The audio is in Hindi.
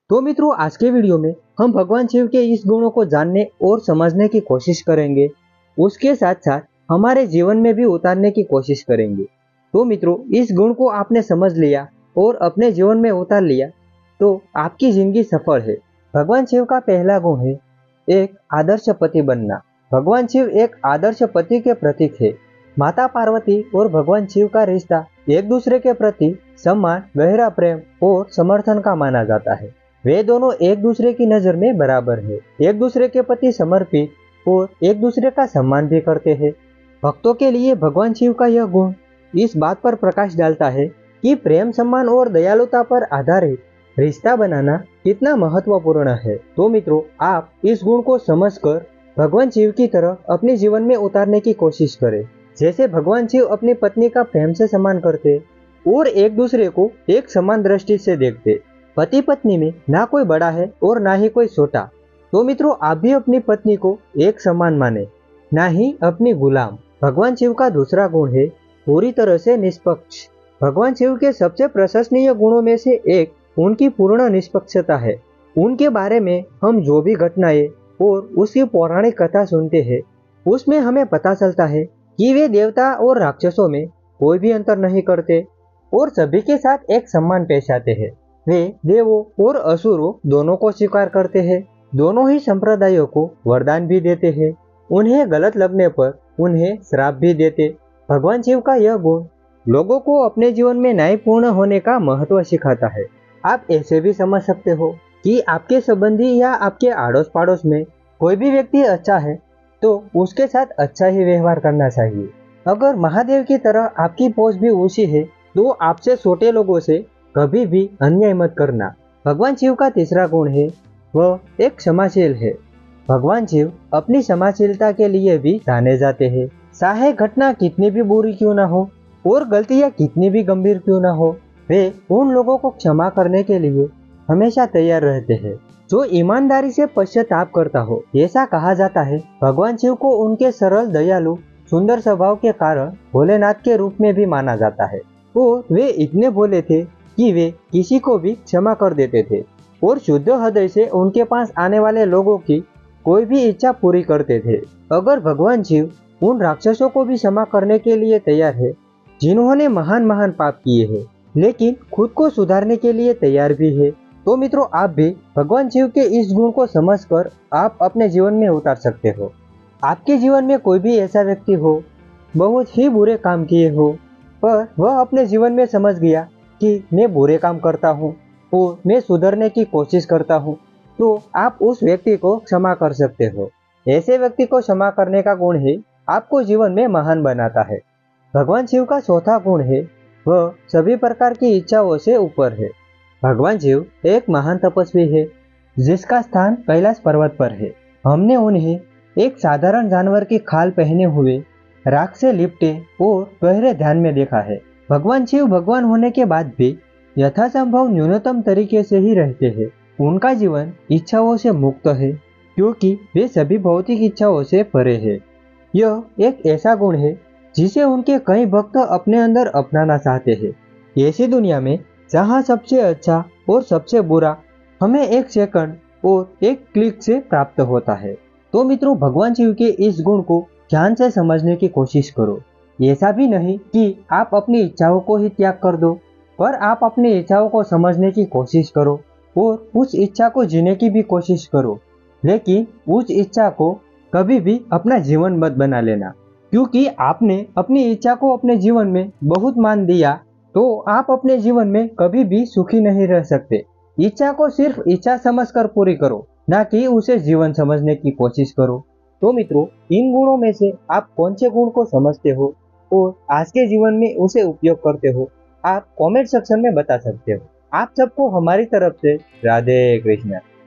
तो मित्रों, आज के वीडियो में हम भगवान शिव के इस गुणों को जानने और समझने की कोशिश करेंगे। उसके साथ साथ हमारे जीवन में भी उतारने की कोशिश करेंगे। तो मित्रों, इस गुण को आपने समझ लिया और अपने जीवन में उतार लिया तो आपकी जिंदगी सफल है। भगवान शिव का पहला गुण है एक आदर्श पति बनना। भगवान शिव एक आदर्श पति के प्रतीक है। माता पार्वती और भगवान शिव का रिश्ता एक दूसरे के प्रति सम्मान, गहरा प्रेम और समर्थन का माना जाता है। वे दोनों एक दूसरे की नजर में बराबर है, एक दूसरे के प्रति समर्पित और एक दूसरे का सम्मान भी करते हैं। भक्तों के लिए भगवान शिव का यह गुण इस बात पर प्रकाश डालता है कि प्रेम, सम्मान और दयालुता पर आधारित रिश्ता बनाना कितना महत्वपूर्ण है। तो मित्रों, आप इस गुण को समझकर भगवान शिव की तरह अपने जीवन में उतारने की कोशिश करें। जैसे भगवान शिव अपनी पत्नी का प्रेम से सम्मान करते और एक दूसरे को एक समान दृष्टि से देखते। पति पत्नी में ना कोई बड़ा है और ना ही कोई छोटा। तो मित्रों, आप भी अपनी पत्नी को एक समान माने, ना ही अपनी गुलाम। भगवान शिव का दूसरा गुण है पूरी तरह से निष्पक्ष। भगवान शिव के सबसे प्रशंसनीय गुणों में से एक उनकी पूर्ण निष्पक्षता है। उनके बारे में हम जो भी घटनाएं और उसकी पौराणिक कथा सुनते हैं, उसमें हमें पता चलता है कि वे देवता और राक्षसों में कोई भी अंतर नहीं करते और सभी के साथ एक समान पेश आते हैं। वे देवों और असुरों दोनों को स्वीकार करते हैं, दोनों ही संप्रदायों को वरदान भी देते हैं, उन्हें गलत लगने पर उन्हें श्राप भी देते। भगवान शिव का यह गुण लोगों को अपने जीवन में न्यायपूर्ण होने का महत्व सिखाता है। आप ऐसे भी समझ सकते हो कि आपके संबंधी या आपके आड़ोस पड़ोस में कोई भी व्यक्ति अच्छा है तो उसके साथ अच्छा ही व्यवहार करना चाहिए। अगर महादेव की तरह आपकी पहुंच भी ऊंची है तो आपसे छोटे लोगों से कभी भी अन्याय मत करना। भगवान शिव का तीसरा गुण है वह एक क्षमाशील है। भगवान शिव अपनी क्षमाशीलता के लिए भी जाने जाते हैं। चाहे घटना कितनी भी बुरी क्यों ना हो और गलतियां कितनी भी गंभीर क्यों ना हो, वे उन लोगों को क्षमा करने के लिए हमेशा तैयार रहते हैं जो ईमानदारी से पश्चाताप करता हो। ऐसा कहा जाता है भगवान शिव को उनके सरल, दयालु, सुंदर स्वभाव के कारण भोलेनाथ के रूप में भी माना जाता है और वे इतने भोले थे कि वे किसी को भी क्षमा कर देते थे और शुद्ध हृदय से उनके पास आने वाले लोगों की कोई भी इच्छा पूरी करते थे। अगर भगवान शिव उन राक्षसों को भी क्षमा करने के लिए तैयार है जिन्होंने महान महान पाप किए हैं, लेकिन खुद को सुधारने के लिए तैयार भी है, तो मित्रों, आप भी भगवान शिव के इस गुण को समझकर आप अपने जीवन में उतार सकते हो। आपके जीवन में कोई भी ऐसा व्यक्ति हो, बहुत ही बुरे काम किए हो, पर वह अपने जीवन में समझ गया कि मैं बुरे काम करता हूँ और मैं सुधरने की कोशिश करता हूँ, तो आप उस व्यक्ति को क्षमा कर सकते हो। ऐसे व्यक्ति को क्षमा करने का गुण ही आपको जीवन में महान बनाता है। भगवान शिव का चौथा गुण है वह सभी प्रकार की इच्छाओं से ऊपर है। भगवान शिव एक महान तपस्वी है जिसका स्थान कैलाश पर्वत पर है। हमने उन्हें एक साधारण जानवर की खाल पहने हुए राख से लिपटे और गहरे ध्यान में देखा है। भगवान शिव भगवान होने के बाद भी यथासंभव न्यूनतम तरीके से ही रहते हैं। उनका जीवन इच्छाओं से मुक्त है क्योंकि वे सभी भौतिक इच्छाओं से परे है। यह एक ऐसा गुण है जिसे उनके कई भक्त अपने अंदर अपनाना चाहते हैं। ऐसी दुनिया में जहाँ सबसे अच्छा और सबसे बुरा हमें एक सेकंड और एक क्लिक से प्राप्त होता है। तो मित्रों, भगवान शिव के इस गुण को ध्यान से समझने की कोशिश करो। ऐसा भी नहीं कि आप अपनी इच्छाओं को ही त्याग कर दो, पर आप अपनी इच्छाओं को समझने की कोशिश करो और उस इच्छा को जीने की भी कोशिश करो, लेकिन उस इच्छा को कभी भी अपना जीवन मत बना लेना, क्योंकि आपने अपनी इच्छा को अपने जीवन में बहुत मान दिया तो आप अपने जीवन में कभी भी सुखी नहीं रह सकते। इच्छा को सिर्फ इच्छा समझकर पूरी करो, ना कि उसे जीवन समझने की कोशिश करो। तो मित्रों, इन गुणों में से आप कौन से गुण को समझते हो और आज के जीवन में उसे उपयोग करते हो, आप कमेंट सेक्शन में बता सकते हो। आप सबको हमारी तरफ से राधे कृष्णा।